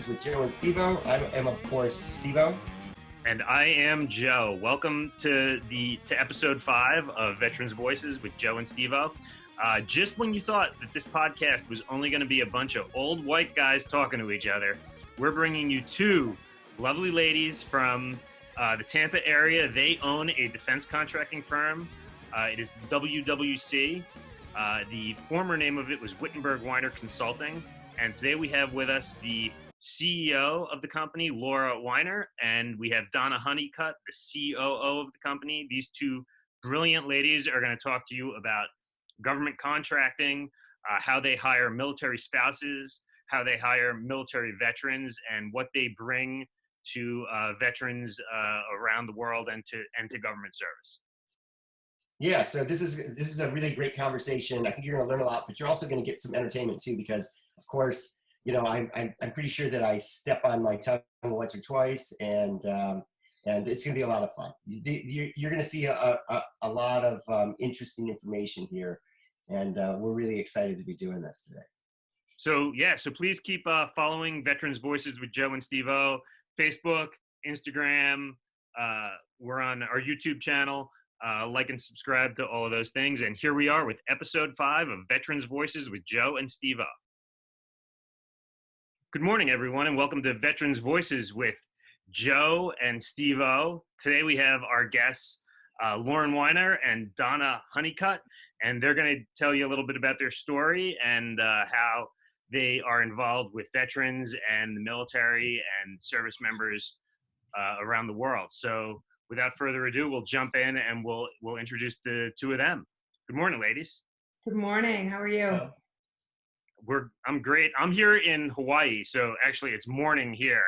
Voices with Joe and Steve-O. I am, of course, Steve-O. And I am Joe. Welcome to episode 5 of Veterans Voices with Joe and Steve-O. Just when you thought that this podcast was only going to be a bunch of old white guys talking to each other, we're bringing you 2 lovely ladies from the Tampa area. They own a defense contracting firm. It is WWC. The former name of it was Wittenberg Weiner Consulting. And today we have with us the CEO of the company, Laura Weiner, and we have Donna Huneycutt, the COO of the company. These 2 brilliant ladies are going to talk to you about government contracting, how they hire military spouses, how they hire military veterans, and what they bring to veterans around the world and to government service. Yeah, so this is a really great conversation. I think you're going to learn a lot, but you're also going to get some entertainment too, because of course, you know, I'm pretty sure that I step on my tongue once or twice, and it's going to be a lot of fun. You're going to see a lot of interesting information here, and we're really excited to be doing this today. So please keep following Veterans Voices with Joe and Steve-O, Facebook, Instagram. We're on our YouTube channel. Like and subscribe to all of those things. And here we are with episode 5 of Veterans Voices with Joe and Steve-O. Good morning, everyone, and welcome to Veterans Voices with Joe and Steve-O. Today we have our guests, Lauren Weiner and Donna Huneycutt, and they're going to tell you a little bit about their story and how they are involved with veterans and the military and service members around the world. So without further ado, we'll jump in and we'll introduce the 2 of them. Good morning, ladies. Good morning. How are you? I'm great. I'm here in Hawaii, so actually it's morning here,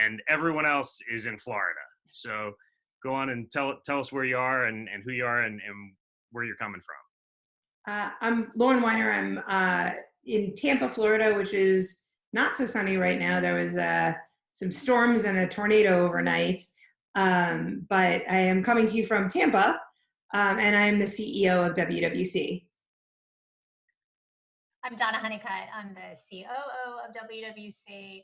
and everyone else is in Florida. So go on and tell us where you are and who you are and where you're coming from. I'm Lauren Weiner. I'm in Tampa, Florida, which is not so sunny right now. There was some storms and a tornado overnight, but I am coming to you from Tampa, and I'm the CEO of WWC. I'm Donna Huneycutt. I'm the COO of WWC.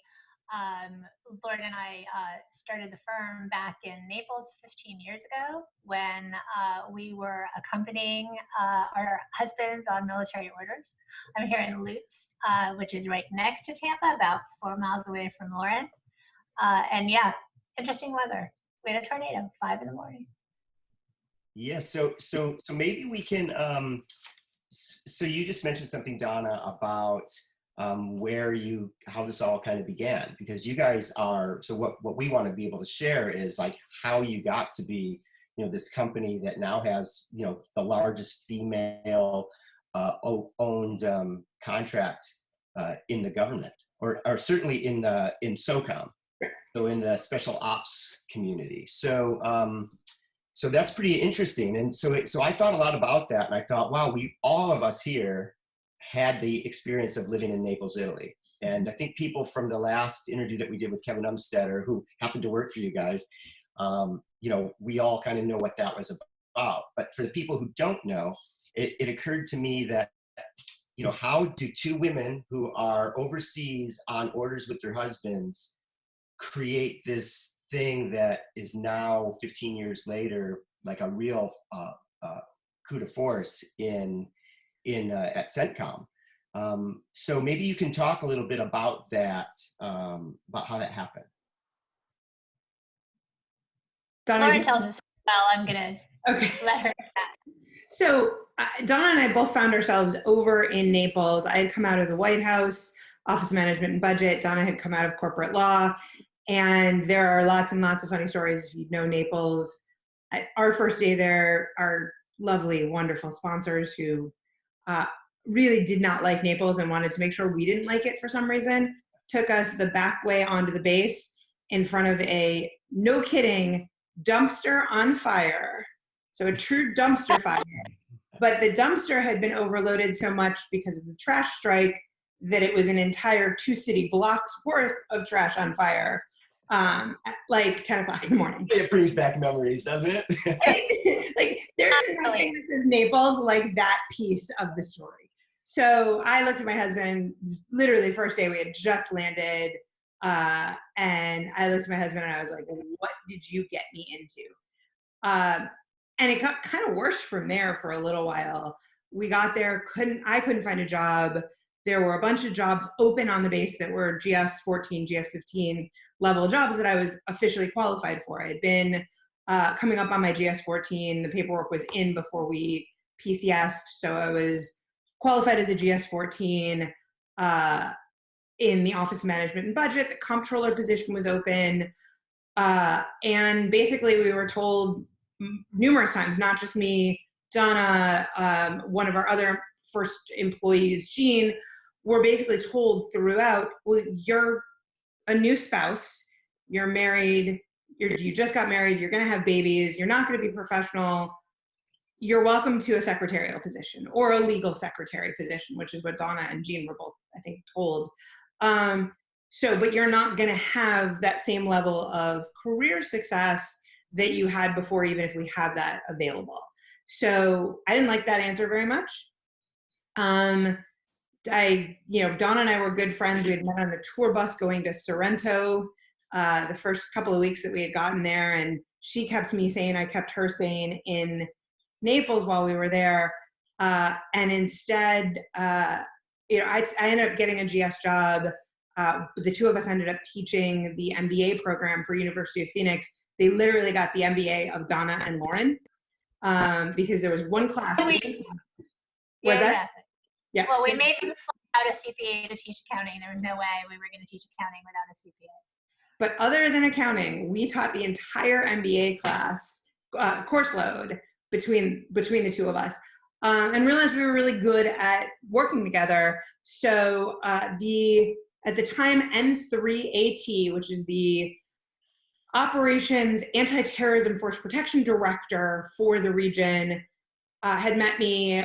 Lauren and I started the firm back in Naples 15 years ago when we were accompanying our husbands on military orders. I'm here in Lutz, which is right next to Tampa, about 4 miles away from Lauren. And yeah, interesting weather. We had a tornado, 5 in the morning. Yeah, so maybe we can, so you just mentioned something, Donna, about how this all kind of began, because you guys are, so what we want to be able to share is like how you got to be, you know, this company that now has, you know, the largest female owned contract in the government, or certainly in SOCOM, so in the special ops community. So that's pretty interesting. And so I thought a lot about that, and I thought, wow, all of us here had the experience of living in Naples, Italy. And I think people from the last interview that we did with Kevin Umstetter, who happened to work for you guys, you know, we all kind of know what that was about. But for the people who don't know, it occurred to me that, you know, how do 2 women who are overseas on orders with their husbands create this thing that is now 15 years later like a real coup de force at CENTCOM. So maybe you can talk a little bit about that, about how that happened. Donna, Lauren tells us well. I'm gonna let her. So Donna and I both found ourselves over in Naples. I had come out of the White House, Office of Management and Budget. Donna had come out of corporate law. And there are lots and lots of funny stories if you know Naples. Our first day there, our lovely, wonderful sponsors who really did not like Naples and wanted to make sure we didn't like it for some reason, took us the back way onto the base in front of a, no kidding, dumpster on fire. So a true dumpster fire. But the dumpster had been overloaded so much because of the trash strike that it was an entire 2 city blocks worth of trash on fire. At like 10 o'clock in the morning. It brings back memories, doesn't it? Like there's nothing that says Naples like that piece of the story. So I looked at my husband, literally first day we had just landed. And I looked at my husband and I was like, what did you get me into? And it got kind of worse from there for a little while. We got there, I couldn't find a job. There were a bunch of jobs open on the base that were GS 14, GS 15 level jobs that I was officially qualified for. I had been coming up on my GS 14. The paperwork was in before we PCS'd, so I was qualified as a GS 14 in the Office of Management and Budget. The comptroller position was open. And basically we were told numerous times, not just me, Donna, one of our other first employees, Jean, were basically told throughout, well, you're a new spouse, you're married, you just got married, you're gonna have babies, you're not gonna be professional, you're welcome to a secretarial position or a legal secretary position, which is what Donna and Jean were both, I think, told. But you're not gonna have that same level of career success that you had before, even if we have that available. So I didn't like that answer very much. Donna and I were good friends. We had met on a tour bus going to Sorrento the first couple of weeks that we had gotten there, and she kept me sane. I kept her sane in Naples while we were there. And instead, I ended up getting a GS job. The two of us ended up teaching the MBA program for University of Phoenix. They literally got the MBA of Donna and Lauren because there was one class. Exactly. Yeah. Well, we made them fly out a CPA to teach accounting. There was no way we were going to teach accounting without a CPA. But other than accounting, we taught the entire MBA class course load between the two of us, and realized we were really good at working together. So at the time, N3AT, which is the Operations Anti-Terrorism Force Protection Director for the region, had met me.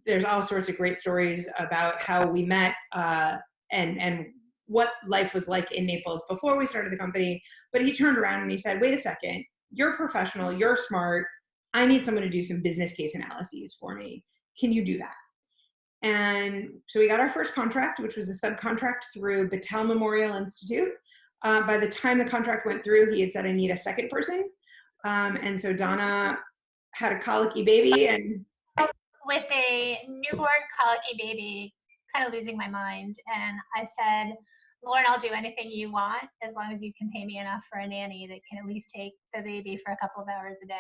There's all sorts of great stories about how we met and what life was like in Naples before we started the company. But he turned around and he said, wait a second, you're professional, you're smart. I need someone to do some business case analyses for me. Can you do that? And so we got our first contract, which was a subcontract through Battelle Memorial Institute. By the time the contract went through, he had said, I need a second person. And so Donna had a colicky baby, and with a newborn colicky baby, kind of losing my mind. And I said, Lauren, I'll do anything you want as long as you can pay me enough for a nanny that can at least take the baby for a couple of hours a day.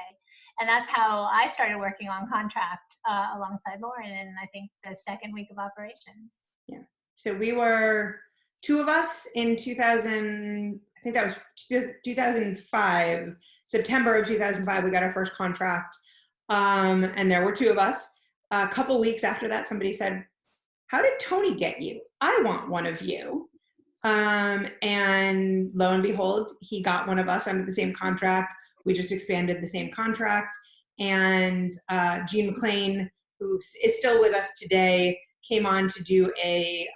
And that's how I started working on contract alongside Lauren in, I think, the second week of operations. Yeah. So we were two of us in 2000, I think that was 2005, September of 2005, we got our first contract. And there were two of us. A couple weeks after that, somebody said, how did Tony get you? I want one of you. And lo and behold, he got one of us under the same contract. We just expanded the same contract. And Jean McLean, who is still with us today, came on to do it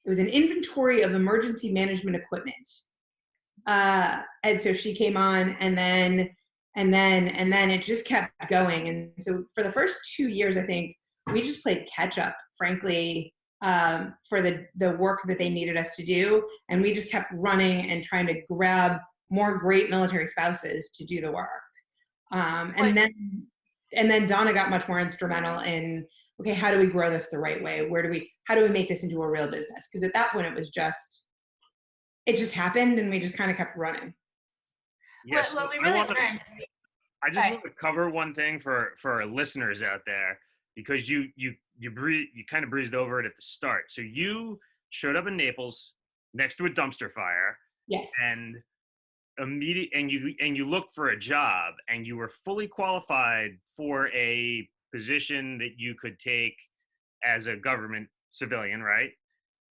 was an inventory of emergency management equipment. And so she came on, and then it just kept going. And so for the first 2 years, I think we just played catch up, frankly, for the work that they needed us to do. And we just kept running and trying to grab more great military spouses to do the work. And then Donna got much more instrumental in, okay, how do we grow this the right way? How do we make this into a real business? Because at that point it just happened, and we just kind of kept running. Yes. What we really learned. I just want to cover one thing for our listeners out there, because you kind of breezed over it at the start. So you showed up in Naples next to a dumpster fire. Yes. And you looked for a job, and you were fully qualified for a position that you could take as a government civilian, right?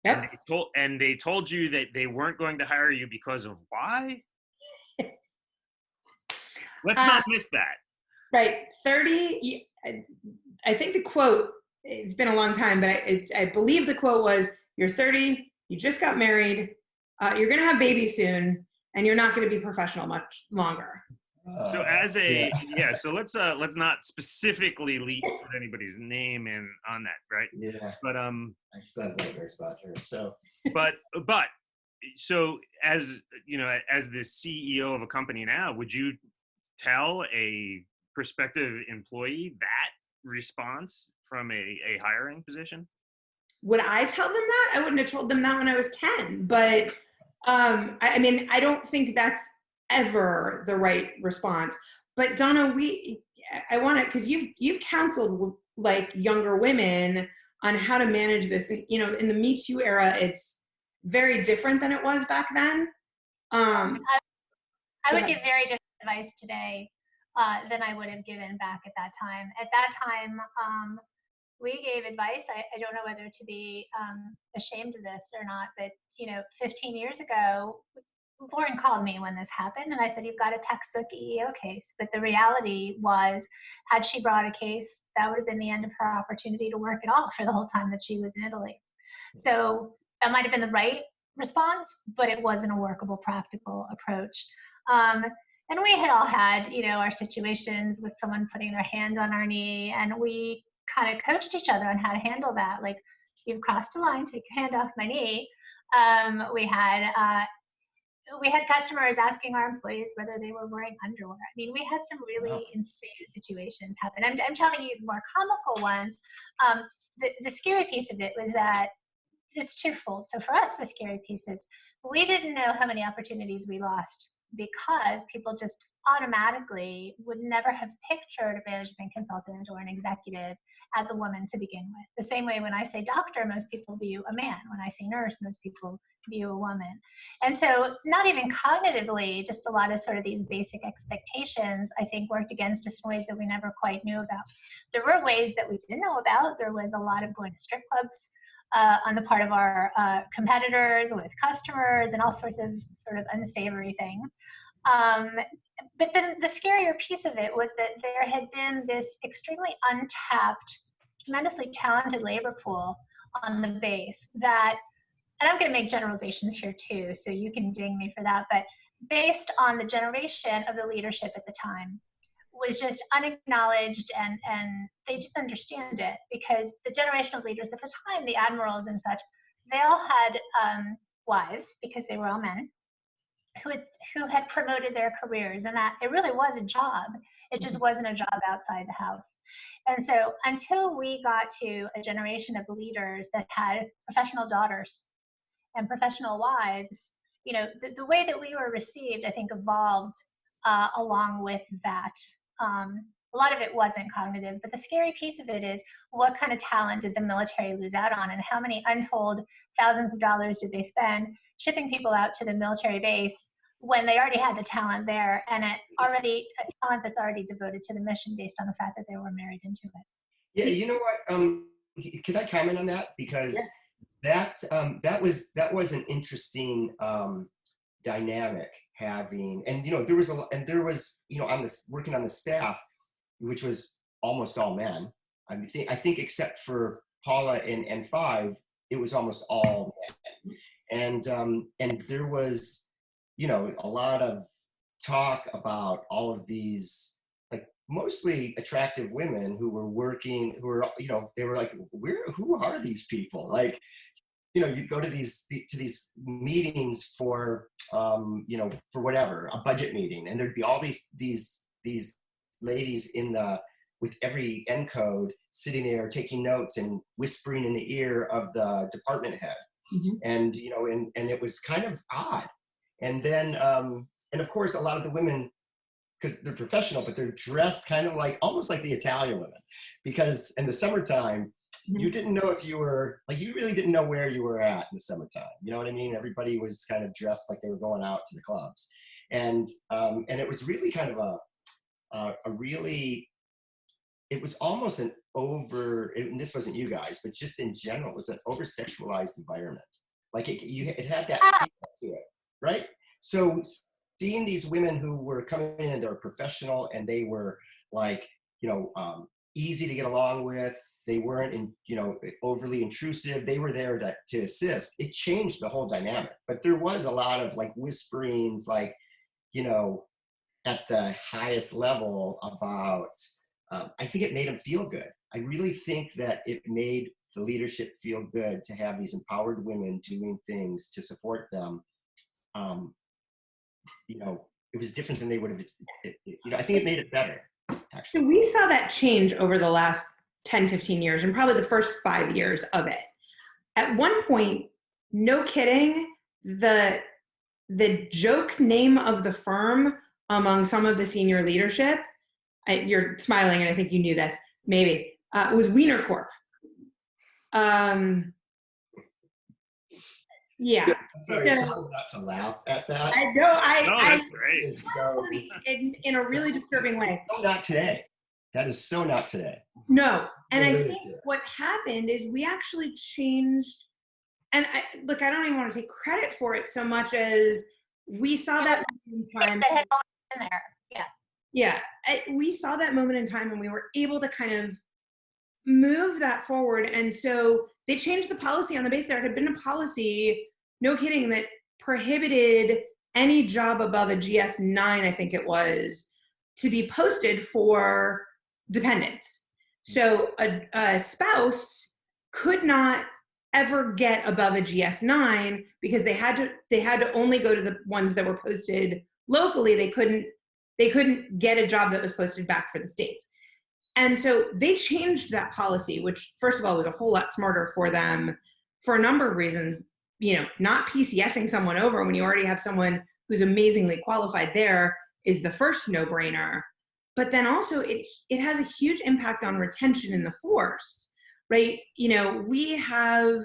Yep. And they told you that they weren't going to hire you because of why? Let's not miss that. Right. 30, I think the quote, it's been a long time, but I believe the quote was, you're 30, you just got married, you're going to have babies soon, and you're not going to be professional much longer. So so let's not specifically put anybody's name in on that, right? Yeah. But I still have nightmares about her. So, but so as you know, as the CEO of a company now, would you tell a prospective employee that response from a hiring position? Would I tell them that? I wouldn't have told them that when I was 10. But I mean, I don't think that's ever the right response. But Donna, I want to, because you've counseled like younger women on how to manage this. You know, in the Me Too era, it's very different than it was back then. I Go would ahead. give very different advice today than I would have given back at that time. At that time, we gave advice. I don't know whether to be ashamed of this or not, but 15 years ago, Lauren called me when this happened, and I said, "You've got a textbook EEO case." But the reality was, had she brought a case, that would have been the end of her opportunity to work at all for the whole time that she was in Italy. So that might have been the right response, but it wasn't a workable, practical approach. Um, and we had all had, our situations with someone putting their hand on our knee, and we kind of coached each other on how to handle that. Like, "You've crossed a line, take your hand off my knee." We had customers asking our employees whether they were wearing underwear. I mean, we had some Wow. really insane situations happen. I'm telling you the more comical ones. The scary piece of it was that it's twofold. So for us, the scary piece is we didn't know how many opportunities we lost because people just automatically would never have pictured a management consultant or an executive as a woman to begin with. The same way when I say doctor, most people view a man. When I say nurse, most people view a woman. And so not even cognitively, just a lot of sort of these basic expectations, I think, worked against us in ways that we never quite knew about. There were ways that we didn't know about. There was a lot of going to strip clubs on the part of our competitors with customers and all sorts of sort of unsavory things. But then the scarier piece of it was that there had been this extremely untapped, tremendously talented labor pool on the base that, and I'm going to make generalizations here too, so you can ding me for that, but based on the generation of the leadership at the time, was just unacknowledged, and they didn't understand it because the generation of leaders at the time, the admirals and such, they all had wives, because they were all men, who had promoted their careers, and that it really was a job. It just wasn't a job outside the house. And so until we got to a generation of leaders that had professional daughters and professional wives, the way that we were received, I think, evolved along with that. A lot of it wasn't cognitive, but the scary piece of it is, what kind of talent did the military lose out on, and how many untold thousands of dollars did they spend shipping people out to the military base when they already had the talent there, and a talent that's already devoted to the mission based on the fact that they were married into it. Yeah, you know what? Could I comment on that? Because that was an interesting dynamic having, and there was on this, working on the staff, which was almost all men. I think except for Paula and Five, it was almost all men. And there was a lot of talk about all of these, like, mostly attractive women who were working, who were they were like, who are these people? Like, you'd go to these meetings for for whatever, a budget meeting, and there'd be all these ladies with every encode sitting there taking notes and whispering in the ear of the department head. Mm-hmm. And and it was kind of odd. And then and of course a lot of the women, because they're professional, but they're dressed kind of like, almost like the Italian women, because in the summertime, you didn't know if you were, like, you really didn't know where you were at in the summertime. You know what I mean? Everybody was kind of dressed like they were going out to the clubs. And it was really kind of it was almost an and this wasn't you guys, but just in general, it was an over-sexualized environment. Like it had that feel to it, right? So seeing these women who were coming in and they were professional and they were like, easy to get along with, they weren't overly intrusive, they were there to assist, it changed the whole dynamic. But there was a lot of like whisperings, like, at the highest level about, I think it made them feel good. I really think that it made the leadership feel good to have these empowered women doing things to support them you know, it was different than they would have, you know, I think it made it better, actually. So we saw that change over the last 10, 15 years, and probably the first 5 years of it. At one point, no kidding, the joke name of the firm among some of the senior leadership, you're smiling and I think you knew this, maybe, was Weiner Corp. Yeah. I'm sorry, it's hard not to laugh at that. I know. That's great. It's so, in a really disturbing way. not today. That is so not today. No. And I think what happened is we actually changed, and look, I don't even want to take credit for it so much as we saw that moment in time. That had always been there. Yeah. Yeah. We saw that moment in time and we were able to kind of move that forward. And so they changed the policy on the base. There had been a policy, no kidding, that prohibited any job above a GS9, I think it was, to be posted for dependents. So a spouse could not ever get above a GS9 because they had to only go to the ones that were posted locally. They couldn't get a job that was posted back for the States. And so they changed that policy, which first of all was a whole lot smarter for them for a number of reasons. You know, not PCSing someone over when you already have someone who's amazingly qualified there is the first no-brainer. But then also it has a huge impact on retention in the force, right? You know, we have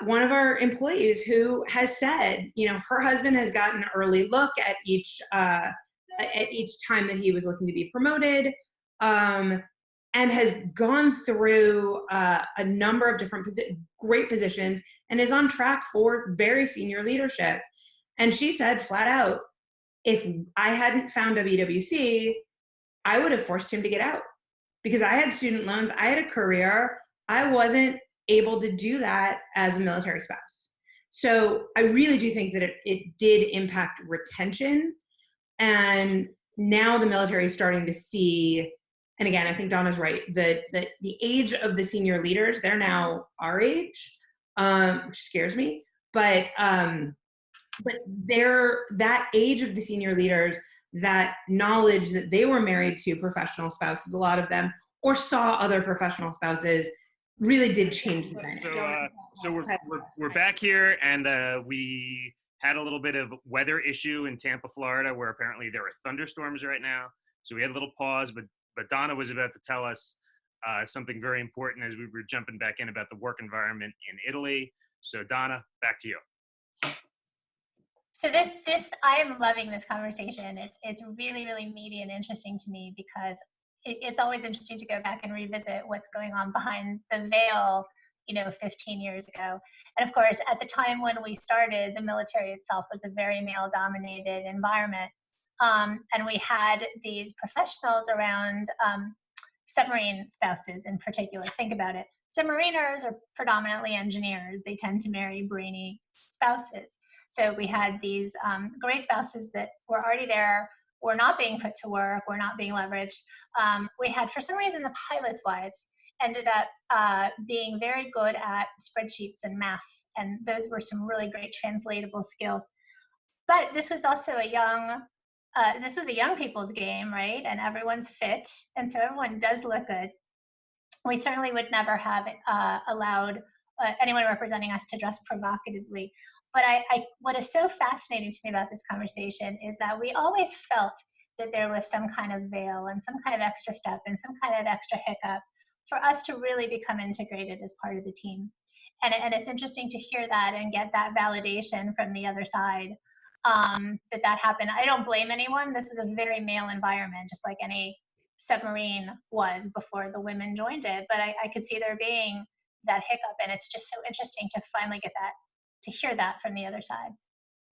one of our employees who has said, you know, her husband has gotten an early look at each time that he was looking to be promoted. And has gone through a number of different great positions and is on track for very senior leadership. And she said flat out, if I hadn't found WWC, I would have forced him to get out because I had student loans, I had a career, I wasn't able to do that as a military spouse. So I really do think that it did impact retention. And now the military is starting to see, and again, I think Donna's right, that the age of the senior leaders, they're now our age, which scares me, but that age of the senior leaders, that knowledge that they were married to professional spouses, a lot of them, or saw other professional spouses, really did change the dynamic. So we're back here, and we had a little bit of weather issue in Tampa, Florida, where apparently there are thunderstorms right now. So we had a little pause, but Donna was about to tell us something very important as we were jumping back in about the work environment in Italy. So Donna, back to you. So this I am loving this conversation. It's really, really meaty and interesting to me because it's always interesting to go back and revisit what's going on behind the veil, 15 years ago. And of course, at the time when we started, the military itself was a very male-dominated environment. And we had these professionals around submarine spouses in particular. Think about it. Submariners are predominantly engineers. They tend to marry brainy spouses. So we had these great spouses that were already there, were not being put to work, were not being leveraged. We had, for some reason, the pilots' wives ended up being very good at spreadsheets and math. And those were some really great translatable skills. But this was also a young people's game, right? And everyone's fit. And so everyone does look good. We certainly would never have allowed anyone representing us to dress provocatively. But what is so fascinating to me about this conversation is that we always felt that there was some kind of veil and some kind of extra step and some kind of extra hiccup for us to really become integrated as part of the team. And it's interesting to hear that and get that validation from the other side that happened. I don't blame anyone. This was a very male environment, just like any submarine was before the women joined it. But I could see there being that hiccup, and it's just so interesting to finally get that, to hear that from the other side.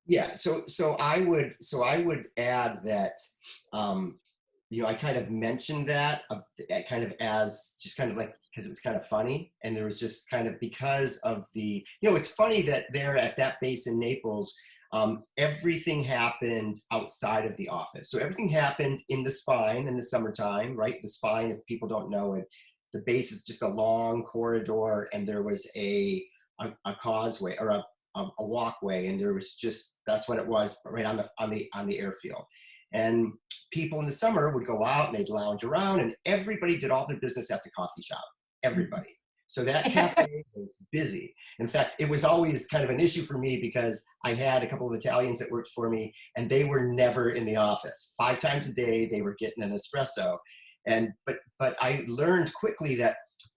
Yeah. So I would add that, I kind of mentioned that kind of as just kind of like, because it was kind of funny. And there was just kind of because of the, it's funny that there at that base in Naples, everything happened outside of the office. So everything happened in the spine in the summertime, right? The spine, if people don't know it, the base is just a long corridor, and there was a causeway or a walkway, and there was just, that's what it was, right on the airfield. And people in the summer would go out and they'd lounge around, and everybody did all their business at the coffee shop. Everybody. So that cafe was busy. In fact, it was always kind of an issue for me because I had a couple of Italians that worked for me, and they were never in the office. 5 times a day, they were getting an espresso. But I learned quickly that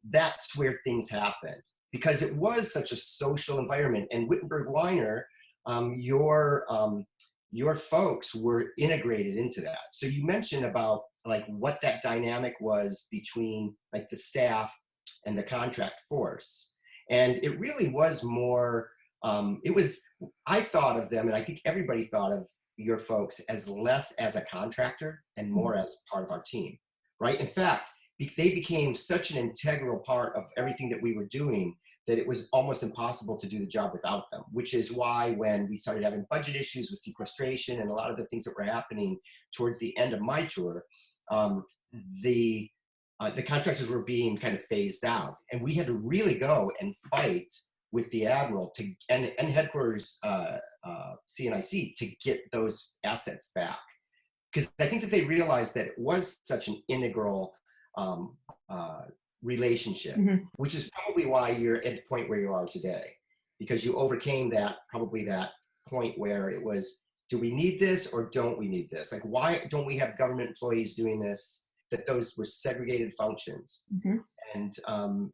that's where things happened, because it was such a social environment. And Wittenberg Weiner, your folks were integrated into that. So you mentioned about like what that dynamic was between like the staff and the contract force. And it really was more, I thought of them, and I think everybody thought of your folks as less as a contractor and more as part of our team, right? In fact, they became such an integral part of everything that we were doing that it was almost impossible to do the job without them, which is why when we started having budget issues with sequestration and a lot of the things that were happening towards the end of my tour, the contractors were being kind of phased out, and we had to really go and fight with the admiral and headquarters CNIC to get those assets back, because I think that they realized that it was such an integral relationship, which is probably why you're at the point where you are today, because you overcame that point where it was, do we need this or don't we need this? Like, why don't we have government employees doing this? That those were segregated functions, and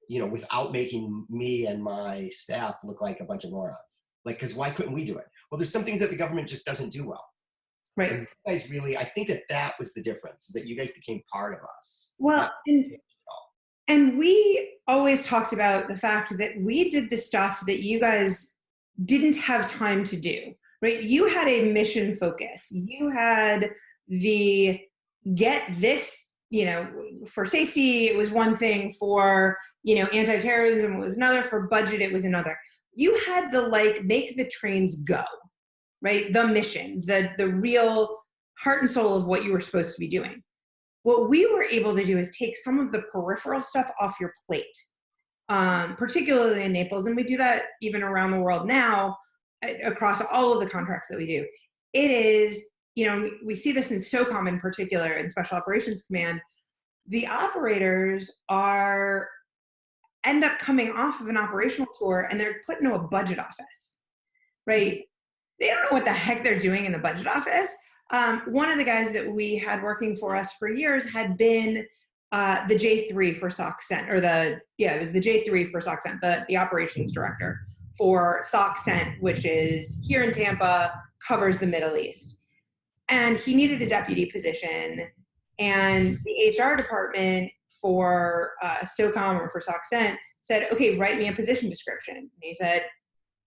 without making me and my staff look like a bunch of morons. Like, because why couldn't we do it? Well, there's some things that the government just doesn't do well. Right. And you guys really, I think that was the difference, is that you guys became part of us. Well, and we always talked about the fact that we did the stuff that you guys didn't have time to do, right? You had a mission focus. You had the get this, for safety, it was one thing. For, anti-terrorism, it was another. For budget, it was another. You had the make the trains go, right? The mission, the real heart and soul of what you were supposed to be doing. What we were able to do is take some of the peripheral stuff off your plate, particularly in Naples. And we do that even around the world now, across all of the contracts that we do. It is, we see this in SOCOM in particular, in Special Operations Command. The operators end up coming off of an operational tour, and they're put into a budget office, right? They don't know what the heck they're doing in the budget office. One of the guys that we had working for us for years had been the J3 for SOCCENT, it was the J3 for SOCCENT, the operations director for SOCCENT, which is here in Tampa, covers the Middle East. And he needed a deputy position, and the HR department for SOCOM or for SOCCENT said, okay, write me a position description. And he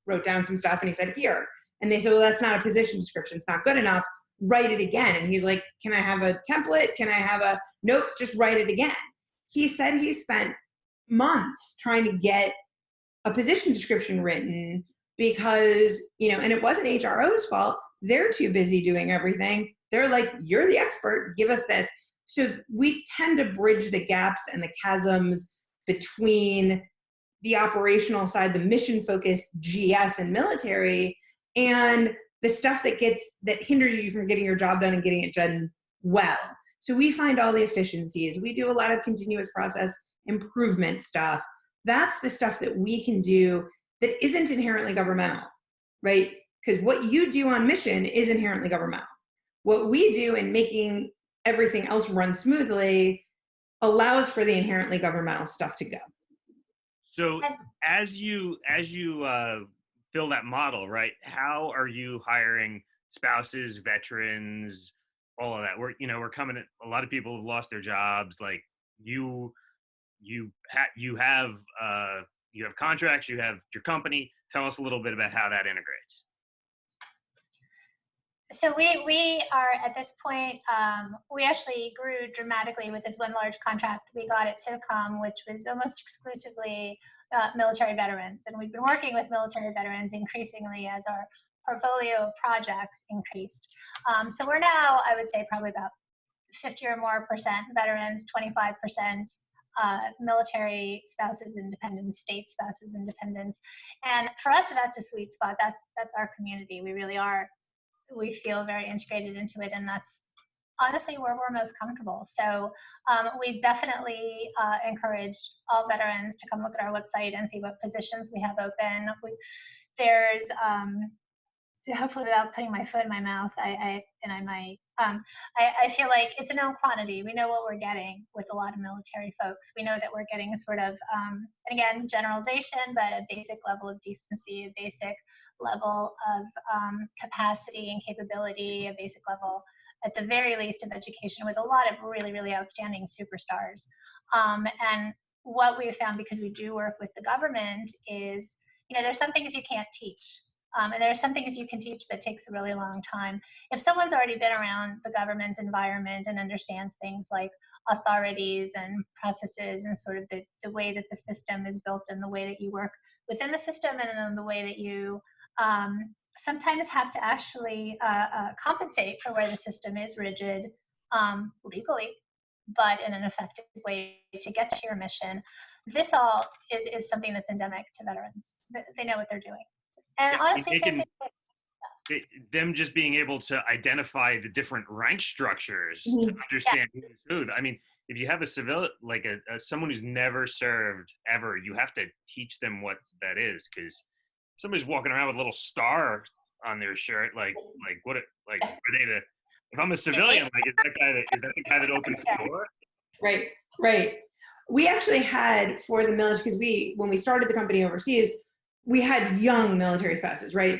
wrote down some stuff, and he said, here. And they said, well, that's not a position description. It's not good enough. Write it again. And he's like, can I have a template? Can I have nope, just write it again. He said he spent months trying to get a position description written because, and it wasn't HRO's fault. They're too busy doing everything. They're like, you're the expert, give us this. So we tend to bridge the gaps and the chasms between the operational side, the mission-focused GS and military, and the stuff that hinders you from getting your job done and getting it done well. So we find all the efficiencies. We do a lot of continuous process improvement stuff. That's the stuff that we can do that isn't inherently governmental, right? Because what you do on mission is inherently governmental. What we do in making everything else run smoothly allows for the inherently governmental stuff to go. So as you fill that model, right? How are you hiring spouses, veterans, all of that? We're coming at, a lot of people have lost their jobs. Like you have contracts, you have your company. Tell us a little bit about how that integrates. So we are at this point, we actually grew dramatically with this one large contract we got at SOCOM, which was almost exclusively military veterans. And we've been working with military veterans increasingly as our portfolio of projects increased. So we're now, I would say, probably about 50 or more % veterans, 25% military spouses and dependents, state spouses and dependents. And for us, that's a sweet spot. That's our community. We really are. We feel very integrated into it, and that's honestly where we're most comfortable. So we definitely encourage all veterans to come look at our website and see what positions we have open. There's hopefully, without putting my foot in my mouth, I feel like it's a known quantity. We know what we're getting with a lot of military folks. We know that we're getting sort of, and again, generalization, but a basic level of decency, a basic level of capacity and capability, a basic level, at the very least, of education with a lot of really, really outstanding superstars. And what we've found, because we do work with the government, is, there's some things you can't teach. And there are some things you can teach, but it takes a really long time. If someone's already been around the government environment and understands things like authorities and processes and sort of the way that the system is built and the way that you work within the system, and then the way that you sometimes have to actually compensate for where the system is rigid legally, but in an effective way to get to your mission. This all is something that's endemic to veterans. They know what they're doing. And honestly, them just being able to identify the different rank structures to understand who's who. I mean, if you have a civilian, like someone who's never served ever, you have to teach them what that is, because somebody's walking around with a little star on their shirt, like what? Are they the? If I'm a civilian, like is that the guy that opens the door? Right. We actually had, for the military, because when we started the company overseas, we had young military spouses, right?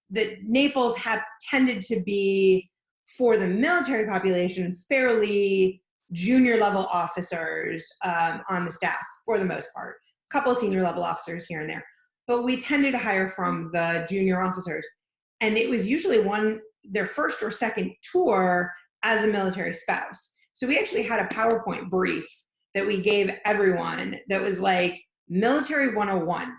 That Naples have tended to be, for the military population, fairly junior level officers on the staff for the most part. A couple of senior level officers here and there, but we tended to hire from the junior officers, and it was usually their first or second tour as a military spouse. So we actually had a PowerPoint brief that we gave everyone that was like military 101.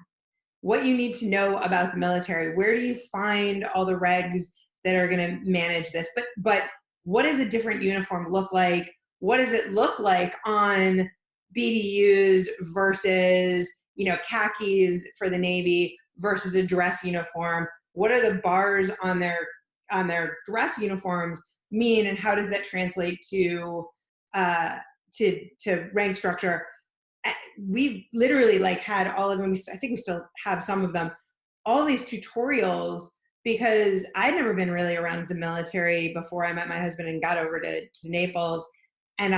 What you need to know about the military, where do you find all the regs that are going to manage this? But what does a different uniform look like? What does it look like on BDUs versus, khakis for the Navy versus a dress uniform? What are the bars on their dress uniforms mean, and how does that translate to rank structure? We literally had all of them. I think we still have some of them, all these tutorials, because I'd never been really around the military before I met my husband and got over to Naples. And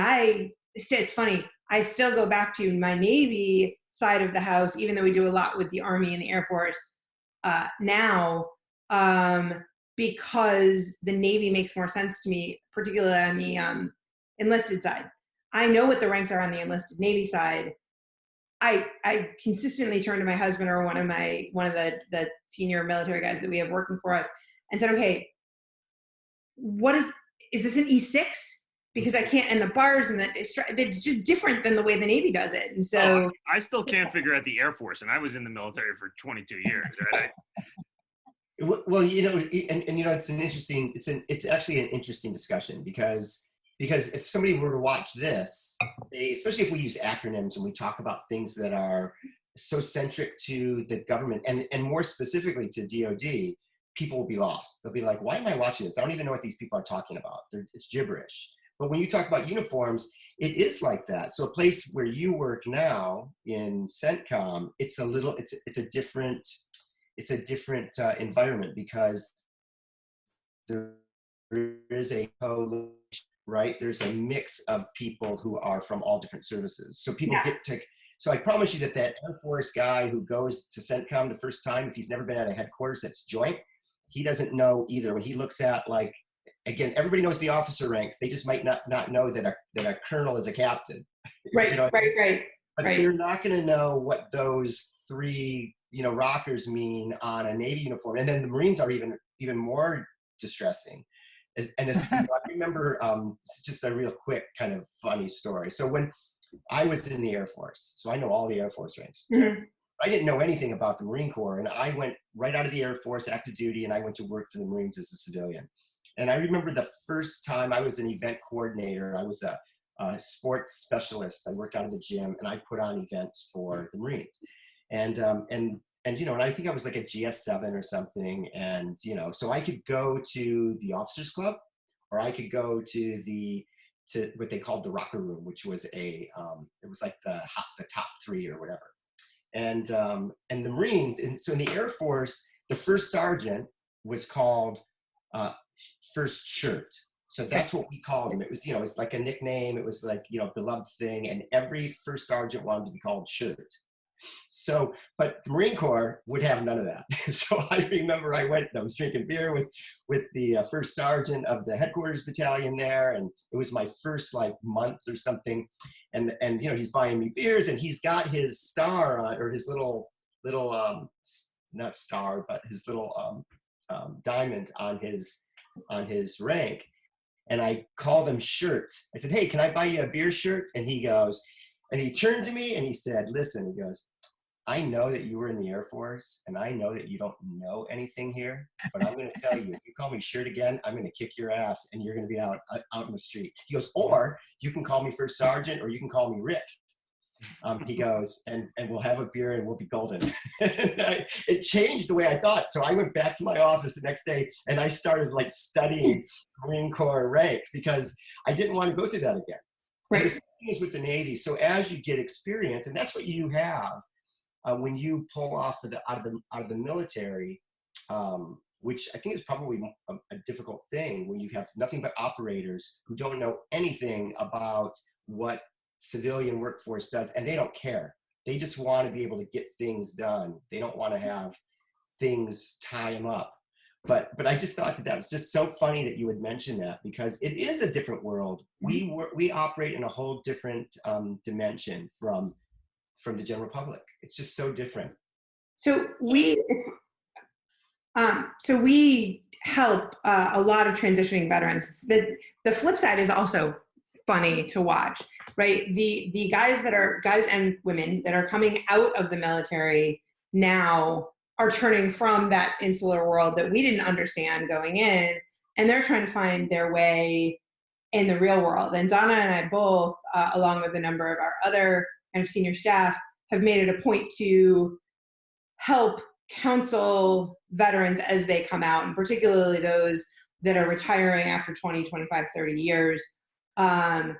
it's funny, I still go back to my Navy side of the house, even though we do a lot with the Army and the Air Force now, because the Navy makes more sense to me, particularly on the enlisted side. I know what the ranks are on the enlisted Navy side. I consistently turn to my husband or one of the senior military guys that we have working for us and said, okay, what is this an E6? Because I can't, and the bars and they're just different than the way the Navy does it. And so I still can't figure out the Air Force, and I was in the military for 22 years, right? Well, it's an interesting, it's actually an interesting discussion because if somebody were to watch this, especially if we use acronyms and we talk about things that are so centric to the government and more specifically to DOD, people will be lost. They'll be like, why am I watching this? I don't even know what these people are talking about. It's gibberish. But when you talk about uniforms, it is like that. So a place where you work now in CENTCOM, it's a different environment because there is a coalition, right? There's a mix of people who are from all different services. So people get to, so I promise you that Air Force guy who goes to CENTCOM the first time, if he's never been at a headquarters that's joint, he doesn't know either. When he looks at, again, everybody knows the officer ranks. They just might not know that a colonel is a captain. Right, right. But they're not going to know what those three, rockers mean on a Navy uniform. And then the Marines are even more distressing. And I remember, it's just a real quick kind of funny story. So when I was in the Air Force, so I know all the Air Force ranks. Mm-hmm. I didn't know anything about the Marine Corps, and I went right out of the Air Force, active duty, and I went to work for the Marines as a civilian. And I remember the first time I was an event coordinator. I was a sports specialist. I worked out of the gym, and I put on events for the Marines. And and I think I was like a GS7 or something. And, so I could go to the officers club, or I could go to what they called the rocker room, which was it was like the top three or whatever. And the Marines, and so in the Air Force, the first sergeant was called first shirt. So that's what we called him. It was, it's like a nickname. It was like, beloved thing. And every first sergeant wanted to be called shirt. So, but the Marine Corps would have none of that. So I remember I was drinking beer with the first sergeant of the headquarters battalion there. And it was my first month or something. And he's buying me beers, and he's got his star on, or his little, not star, but his little diamond on his rank. And I called him Shirt. I said, "Hey, can I buy you a beer, Shirt?" And he goes, and he turned to me and he said, "Listen," he goes, "I know that you were in the Air Force, and I know that you don't know anything here, but I'm going to tell you, if you call me Shirt again, I'm going to kick your ass, and you're going to be out in the street." He goes, "Or you can call me First Sergeant, or you can call me Rick." He goes, and we'll have a beer and we'll be golden. And it changed the way I thought. So I went back to my office the next day, and I started studying Marine Corps rank, because I didn't want to go through that again. Right. The same thing is with the Navy. So as you get experience, and that's what you have when you pull off out of the military, which I think is probably a difficult thing when you have nothing but operators who don't know anything about what civilian workforce does, and they don't care. They just want to be able to get things done. They don't want to have things tie them up. But I just thought that was just so funny that you would mention that, because it is a different world. We operate in a whole different dimension from the general public. It's just so different. So we help a lot of transitioning veterans. The flip side is also funny to watch, right? The guys and women that are coming out of the military now are turning from that insular world that we didn't understand going in, and they're trying to find their way in the real world. And Donna and I both, along with a number of our other kind of senior staff, have made it a point to help counsel veterans as they come out, and particularly those that are retiring after 20, 25, 30 years. And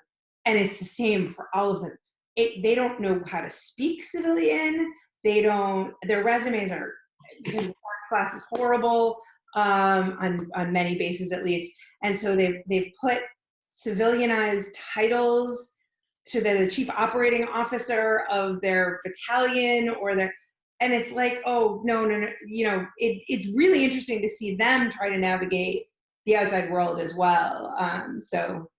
it's the same for all of them. They don't know how to speak civilian. Their resumes are, class is horrible, on many bases at least. And so they've put civilianized titles to the chief operating officer of their battalion, and it's like, oh, no. It's really interesting to see them try to navigate the outside world as well. So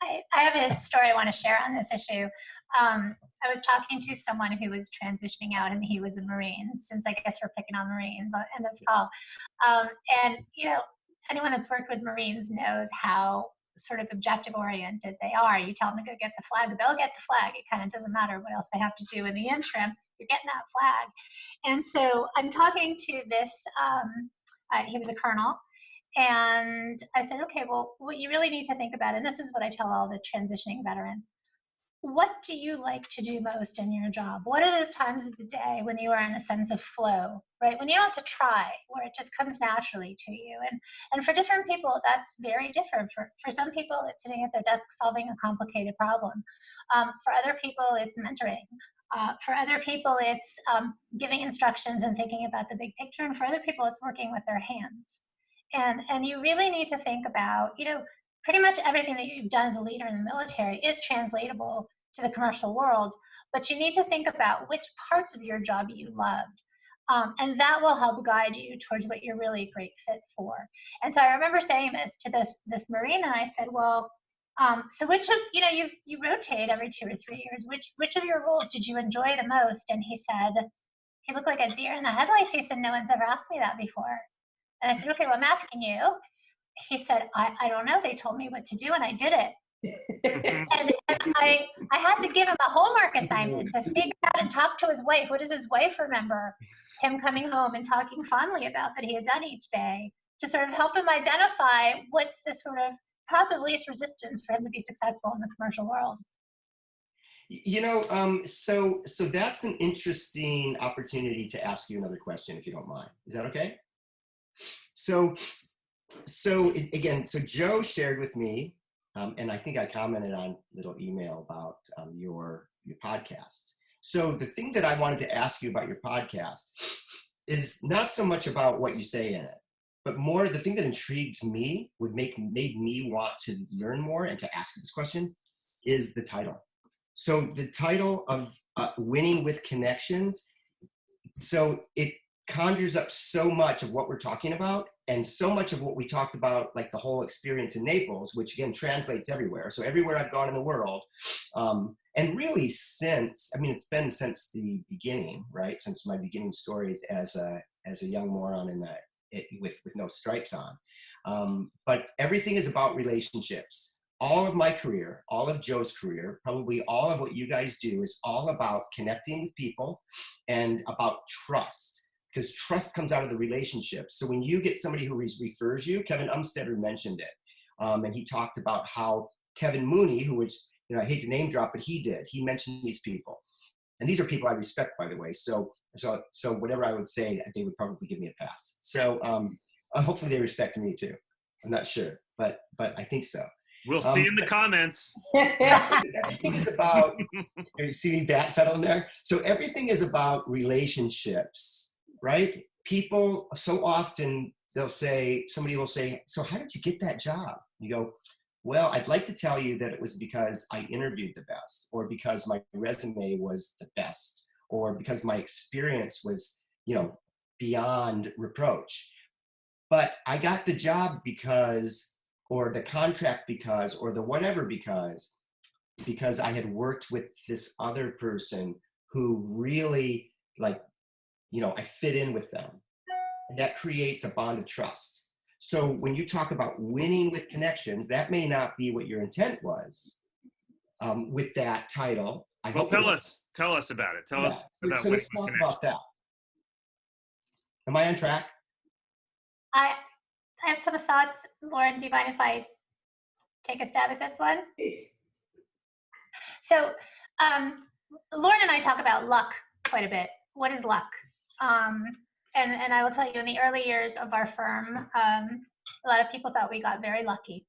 I have a story I want to share on this issue. I was talking to someone who was transitioning out, and he was a Marine, since I guess we're picking on Marines in this call. And, anyone that's worked with Marines knows how sort of objective oriented they are. You tell them to go get the flag, they'll get the flag. It kind of doesn't matter what else they have to do in the interim. You're getting that flag. And so I'm talking to this, he was a colonel. And I said, okay, well, what you really need to think about, and this is what I tell all the transitioning veterans, what do you like to do most in your job? What are those times of the day when you are in a sense of flow, right? When you don't have to try, where it just comes naturally to you. And for different people, that's very different. For some people, it's sitting at their desk solving a complicated problem. For other people, it's mentoring. For other people, it's giving instructions and thinking about the big picture. And for other people, it's working with their hands. And you really need to think about, pretty much everything that you've done as a leader in the military is translatable to the commercial world, but you need to think about which parts of your job you loved. And that will help guide you towards what you're really a great fit for. And so I remember saying this to this Marine, and I said, well, so which of, you rotate every 2 or 3 years, which of your roles did you enjoy the most? And he said, he looked like a deer in the headlights. He said, no one's ever asked me that before. And I said, okay, well, I'm asking you. He said, I don't know. They told me what to do, and I did it. and I had to give him a homework assignment to figure out and talk to his wife. What does his wife remember him coming home and talking fondly about that he had done each day, to sort of help him identify what's the sort of path of least resistance for him to be successful in the commercial world? So that's an interesting opportunity to ask you another question, if you don't mind. Is that okay? So Joe shared with me, and I think I commented on a little email about your podcast. So the thing that I wanted to ask you about your podcast is not so much about what you say in it, but more the thing that intrigues me, made me want to learn more and to ask this question, is the title. So the title of Winning with Connections, so it conjures up so much of what we're talking about and so much of what we talked about, like the whole experience in Naples, which again translates everywhere. So everywhere I've gone in the world, and really it's been since the beginning, right? Since my beginning stories as a young moron with no stripes on. But everything is about relationships. All of my career, all of Joe's career, probably all of what you guys do is all about connecting with people and about trust, because trust comes out of the relationship. So when you get somebody who refers you, Kevin Umstetter mentioned it. And he talked about how Kevin Mooney, who was, I hate to name drop, but he mentioned these people. And these are people I respect, by the way. So whatever I would say, they would probably give me a pass. So hopefully they respect me too. I'm not sure, but I think so. We'll see in the comments. Everything is about, you see me backpedaling there? So everything is about relationships, right? People, so often somebody will say, so how did you get that job? You go, well, I'd like to tell you that it was because I interviewed the best, or because my resume was the best, or because my experience was, beyond reproach. But I got the job because, or the contract because, or the whatever because I had worked with this other person who really, I fit in with them. And that creates a bond of trust. So when you talk about winning with connections, that may not be what your intent was with that title. Well, tell us about it. Tell us about so let's talk about that. Am I on track? I have some thoughts. Lauren, do you mind if I take a stab at this one? So Lauren and I talk about luck quite a bit. What is luck? And I will tell you, in the early years of our firm, a lot of people thought we got very lucky.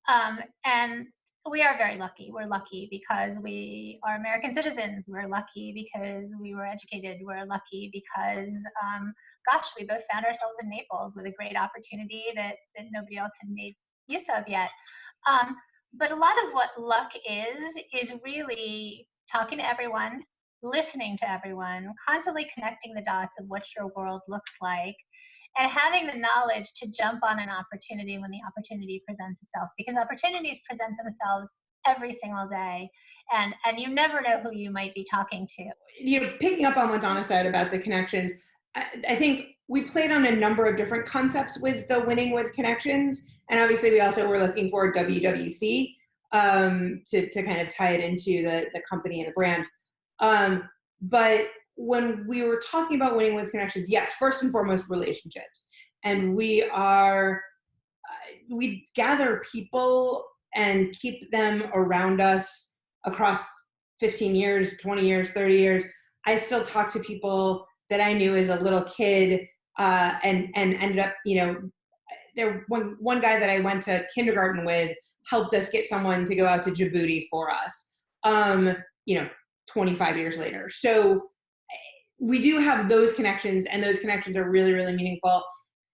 And we are very lucky. We're lucky because we are American citizens. We're lucky because we were educated. We're lucky because, we both found ourselves in Naples with a great opportunity that nobody else had made use of yet. But a lot of what luck is really talking to everyone, listening to everyone, constantly connecting the dots of what your world looks like, and having the knowledge to jump on an opportunity when the opportunity presents itself, because opportunities present themselves every single day, and you never know who you might be talking to. Picking up on what Donna said about the connections, I think we played on a number of different concepts with the Winning with Connections, and obviously we also were looking for WWC to kind of tie it into the company and the brand. But when we were talking about Winning with Connections, yes, first and foremost, relationships. And we gather people and keep them around us across 15 years, 20 years, 30 years. I still talk to people that I knew as a little kid and ended up, one guy that I went to kindergarten with helped us get someone to go out to Djibouti for us, 25 years later. So we do have those connections, and those connections are really, really meaningful.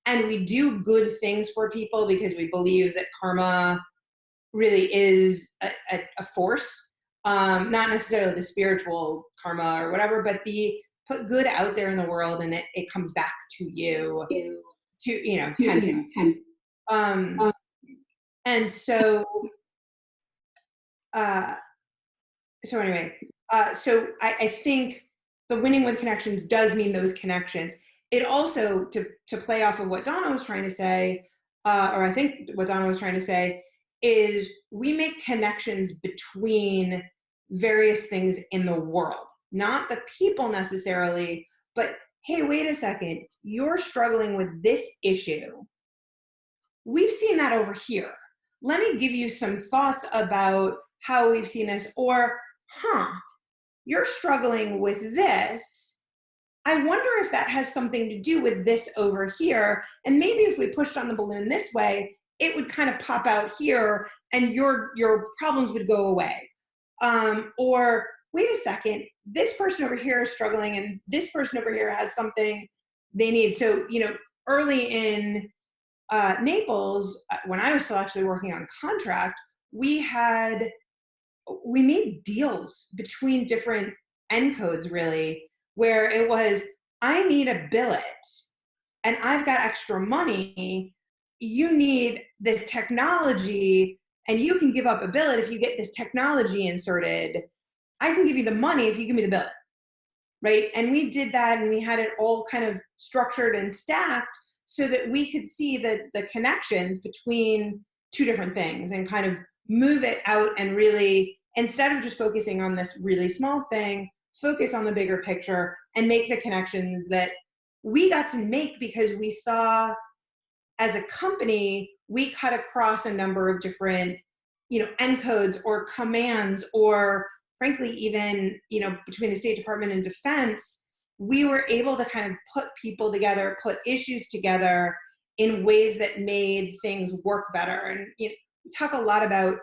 And we do good things for people because we believe that karma really is a force, not necessarily the spiritual karma or whatever, but put good out there in the world, and it comes back to you, and so anyway, so I think the Winning with Connections does mean those connections. It also, to play off of what Donna was trying to say, or I think what Donna was trying to say, is we make connections between various things in the world, not the people necessarily, but hey, wait a second, you're struggling with this issue. We've seen that over here. let me give you some thoughts about how we've seen this, or, you're struggling with this. I wonder if that has something to do with this over here. And maybe if we pushed on the balloon this way, it would kind of pop out here and your problems would go away. Or wait a second, this person over here is struggling and this person over here has something they need. So, early in Naples, when I was still actually working on contract, we made deals between different encodes, really, where it was, I need a billet and I've got extra money. You need this technology and you can give up a billet if you get this technology inserted. I can give you the money if you give me the billet, right? And we did that, and we had it all kind of structured and stacked so that we could see the connections between two different things and kind of move it out, and really, instead of just focusing on this really small thing, focus on the bigger picture and make the connections that we got to make, because we saw, as a company, we cut across a number of different, encodes or commands, or frankly, even, between the State Department and Defense, we were able to kind of put people together, put issues together in ways that made things work better. And we talk a lot about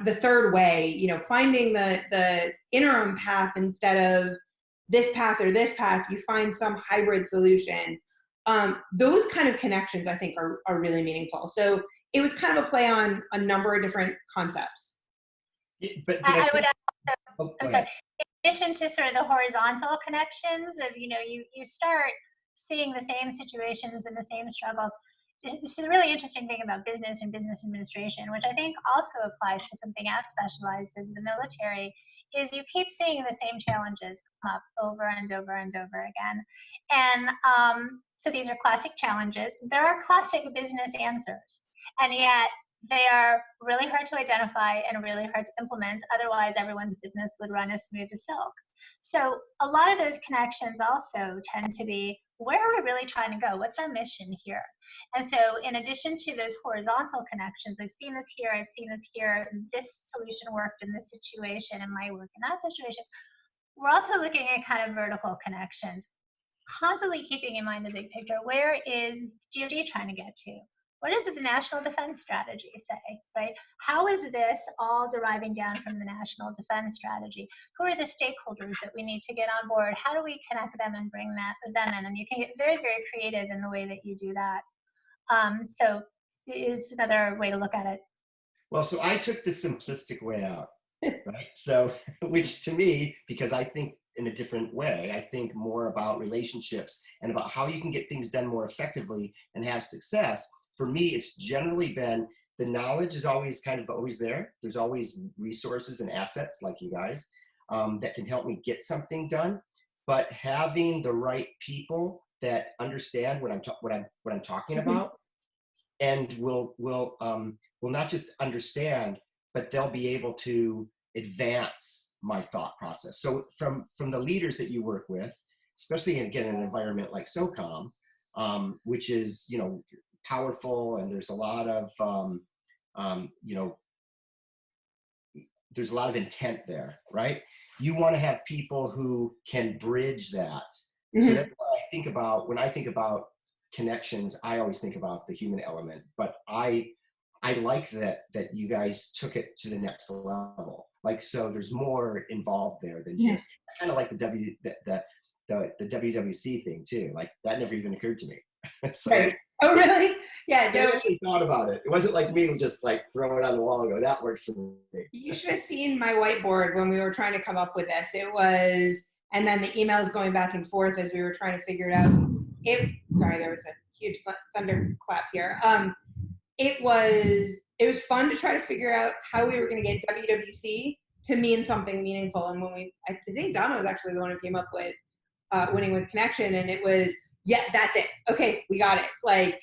the third way, finding the interim path instead of this path or this path. You find some hybrid solution. Those kind of connections, I think, are really meaningful. So it was kind of a play on a number of different concepts. Yeah, I would add, I'm sorry. ahead. In addition to sort of the horizontal connections of, you start seeing the same situations and the same struggles. This is a really interesting thing about business and business administration, which I think also applies to something as specialized as the military, is you keep seeing the same challenges come up over and over and over again. And so these are classic challenges. There are classic business answers, and yet they are really hard to identify and really hard to implement. Otherwise, everyone's business would run as smooth as silk. So a lot of those connections also tend to be, where are we really trying to go? What's our mission here? And so in addition to those horizontal connections, I've seen this here, I've seen this here, this solution worked in this situation, and might work in that situation. We're also looking at kind of vertical connections, constantly keeping in mind the big picture. Where is DoD trying to get to? What does the National Defense Strategy say, right? How is this all deriving down from the National Defense Strategy? Who are the stakeholders that we need to get on board? How do we connect them and bring them in? And you can get very, very creative in the way that you do that. So it's another way to look at it. Well, so I took the simplistic way out, right? So, which to me, because I think in a different way, I think more about relationships and about how you can get things done more effectively and have success. For me, it's generally been, the knowledge is always there. There's always resources and assets like you guys that can help me get something done. But having the right people that understand what I'm talking about, and will not just understand, but they'll be able to advance my thought process. So from the leaders that you work with, especially again in an environment like SOCOM, which is powerful, and there's a lot of there's a lot of intent there, right? You want to have people who can bridge that. Mm-hmm. So that's what I think about when I think about connections. I always think about the human element, but I like that you guys took it to the next level. Like, so there's more involved there than just, I kind of like the WWC thing too. Like, that never even occurred to me. So, right. Oh, really? Yeah. I actually thought about it. It wasn't like me just like throwing it on the wall and go, that works for me. You should have seen my whiteboard when we were trying to come up with this. It was, and then the emails going back and forth as we were trying to figure it out. Sorry, there was a huge thunderclap here. It was fun to try to figure out how we were going to get WWC to mean something meaningful. And I think Donna was actually the one who came up with Winning with Connection, and it was, yeah, that's it. Okay, we got it. Like,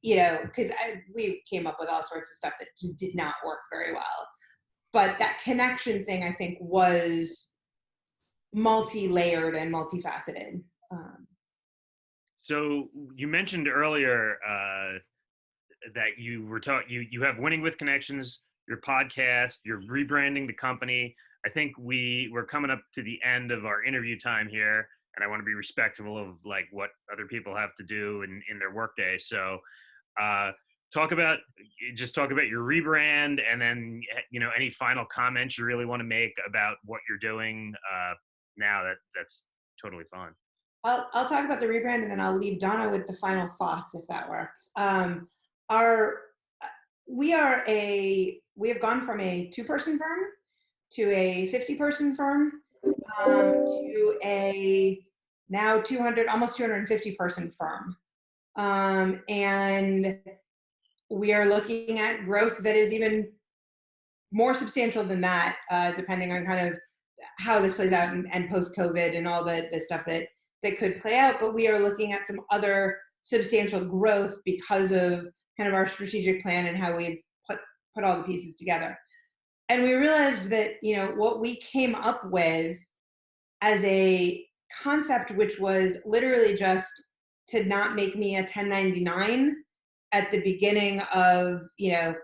because we came up with all sorts of stuff that just did not work very well. But that connection thing, I think, was multi-layered and multifaceted. So you mentioned earlier that you were you have Winning with Connections, your podcast, you're rebranding the company. I think we're coming up to the end of our interview time here, and I want to be respectful of like what other people have to do in their workday. So talk about your rebrand, and then any final comments you really want to make about what you're doing now. That's totally fine. I'll talk about the rebrand, and then I'll leave Donna with the final thoughts, if that works. We have gone from a 2-person firm to a 50-person firm, to a now 200, almost 250-person firm. And we are looking at growth that is even more substantial than that, depending on kind of how this plays out and post-COVID and all the stuff that could play out. But we are looking at some other substantial growth because of kind of our strategic plan and how we've put all the pieces together. And we realized that, what we came up with as a concept, which was literally just to not make me a 1099 at the beginning of,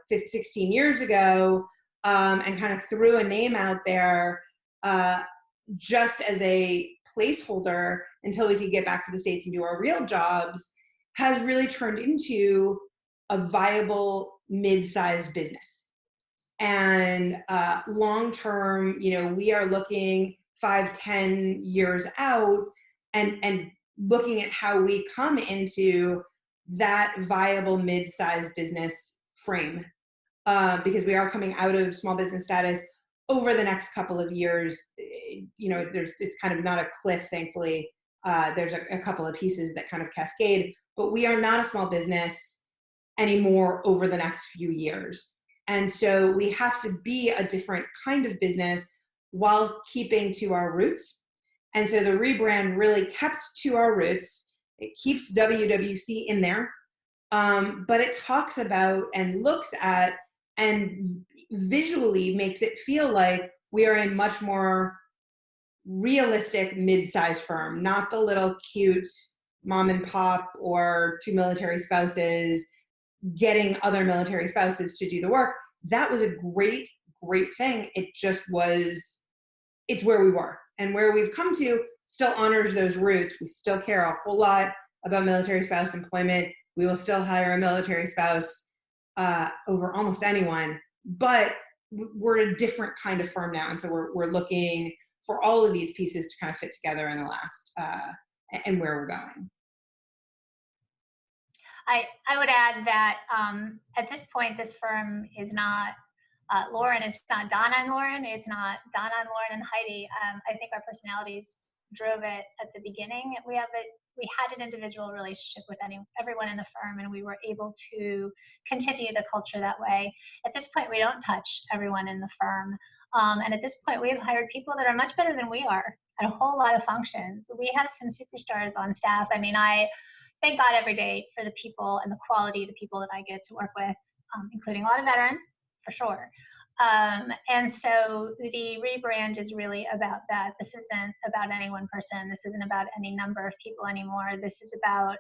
16 years ago, and kind of threw a name out there just as a placeholder until we could get back to the States and do our real jobs, has really turned into a viable mid-sized business. And long-term, we are looking 5-10 years out and looking at how we come into that viable mid-sized business frame, because we are coming out of small business status over the next couple of years. It's kind of not a cliff, thankfully. There's a couple of pieces that kind of cascade, but we are not a small business anymore over the next few years. And so we have to be a different kind of business while keeping to our roots. And so the rebrand really kept to our roots. It keeps WWC in there, but it talks about and looks at and visually makes it feel like we are a much more realistic mid-sized firm, not the little cute mom and pop or 2 military spouses getting other military spouses to do the work. That was a great, great thing. It's where we were, and where we've come to still honors those roots. We still care a whole lot about military spouse employment. We will still hire a military spouse over almost anyone, but we're a different kind of firm now. And so we're looking for all of these pieces to kind of fit together in the last, and where we're going. I would add that at this point, this firm is not Lauren. It's not Donna and Lauren. It's not Donna and Lauren and Heidi. I think our personalities drove it at the beginning. We had an individual relationship with everyone in the firm, and we were able to continue the culture that way. At this point, we don't touch everyone in the firm. And at this point, we have hired people that are much better than we are at a whole lot of functions. We have some superstars on staff. I mean, I thank God every day for the people and the quality of the people that I get to work with, including a lot of veterans, for sure. And so the rebrand is really about that. This isn't about any one person. This isn't about any number of people anymore. This is about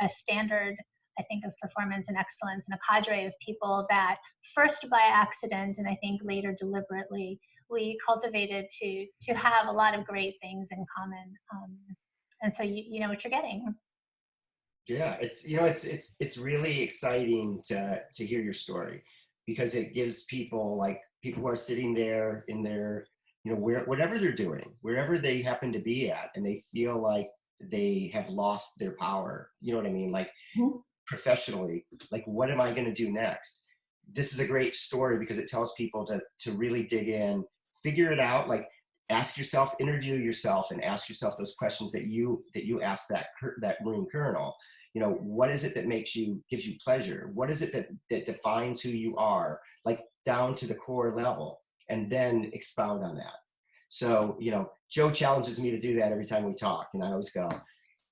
a standard, I think, of performance and excellence, and a cadre of people that first by accident, and I think later deliberately, we cultivated to have a lot of great things in common. And so you know what you're getting. Yeah, it's really exciting to hear your story, because it gives people who are sitting there in their, whatever they're doing, wherever they happen to be at, and they feel like they have lost their power. You know what I mean? Like professionally, like, what am I going to do next? This is a great story because it tells people to really dig in, figure it out, like ask yourself, interview yourself, and ask yourself those questions that you asked that Marine Colonel. What is it that gives you pleasure? What is it that defines who you are, like down to the core level, and then expound on that. So, Joe challenges me to do that every time we talk, and I always go,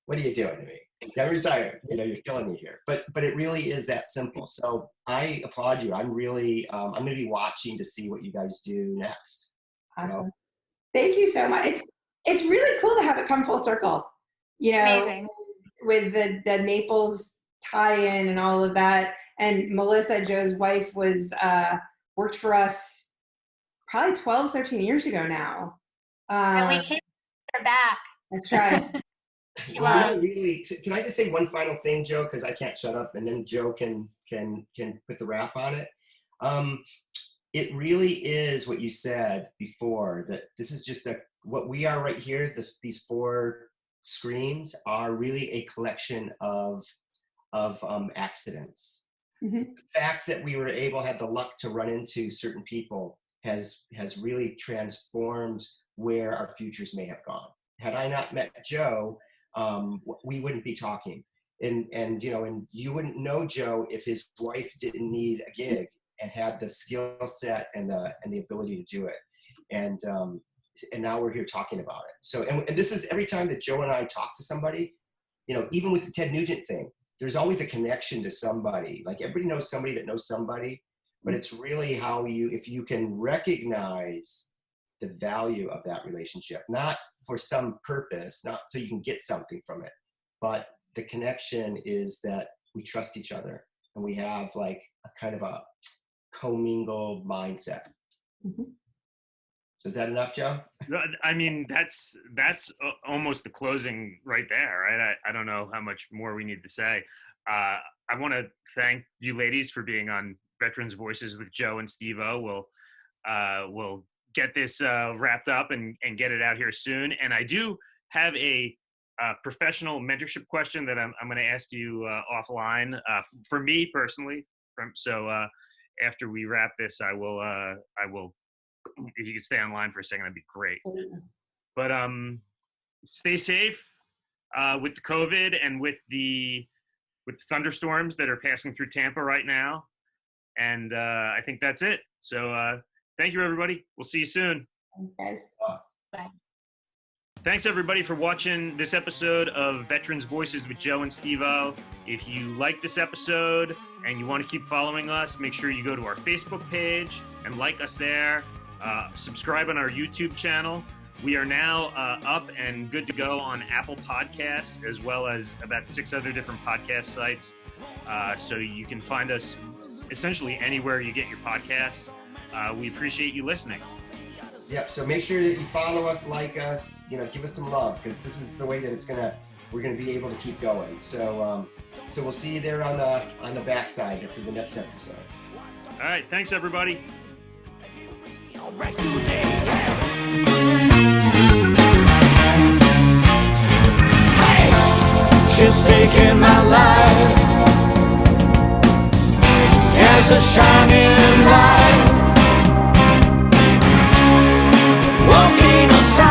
what are you doing to me? I'm retired. You're killing me here. But it really is that simple. So I applaud you. I'm really, I'm going to be watching to see what you guys do next. Awesome. Thank you so much. It's really cool to have it come full circle, Amazing. With the Naples tie-in and all of that. And Melissa, Joe's wife, was worked for us probably 12, 13 years ago now. And we keep her back. That's right. Can I just say one final thing, Joe, because I can't shut up, and then Joe can put the wrap on it. It really is what you said before, that this is just what we are right here. These 4 screens are really a collection of accidents. Mm-hmm. The fact that we were had the luck to run into certain people has really transformed where our futures may have gone. Had I not met Joe, we wouldn't be talking, and you wouldn't know Joe if his wife didn't need a gig and had the skill set and the ability to do it, and now we're here talking about it. So and this is every time that Joe and I talk to somebody, even with the Ted Nugent thing, there's always a connection to somebody. Like everybody knows somebody that knows somebody, but it's really how if you can recognize the value of that relationship, not for some purpose, not so you can get something from it, but the connection is that we trust each other and we have like a kind of a commingled mindset. Mm-hmm. So is that enough, Joe? I mean, that's almost the closing right there, right? I don't know how much more we need to say. I want to thank you ladies for being on Veterans Voices with Joe and Steve-O. We'll get this wrapped up and get it out here soon. And I do have a professional mentorship question that I'm going to ask you offline for me personally. So after we wrap this, I will. If you could stay online for a second, that'd be great. But stay safe with the COVID and with the thunderstorms that are passing through Tampa right now. And I think that's it. So thank you, everybody. We'll see you soon. Thanks, guys. Bye. Thanks, everybody, for watching this episode of Veterans Voices with Joe and Steve-O. If you like this episode and you want to keep following us, make sure you go to our Facebook page and like us there. Subscribe on our YouTube channel. We are now up and good to go on Apple Podcasts, as well as about 6 other different podcast sites. So you can find us essentially anywhere you get your podcasts. We appreciate you listening. Yep. So make sure that you follow us, like us, give us some love, because this is the way that we're gonna be able to keep going. So so we'll see you there on the backside for the next episode. All right. Thanks, everybody. She's taking my life as a shining light, walking aside.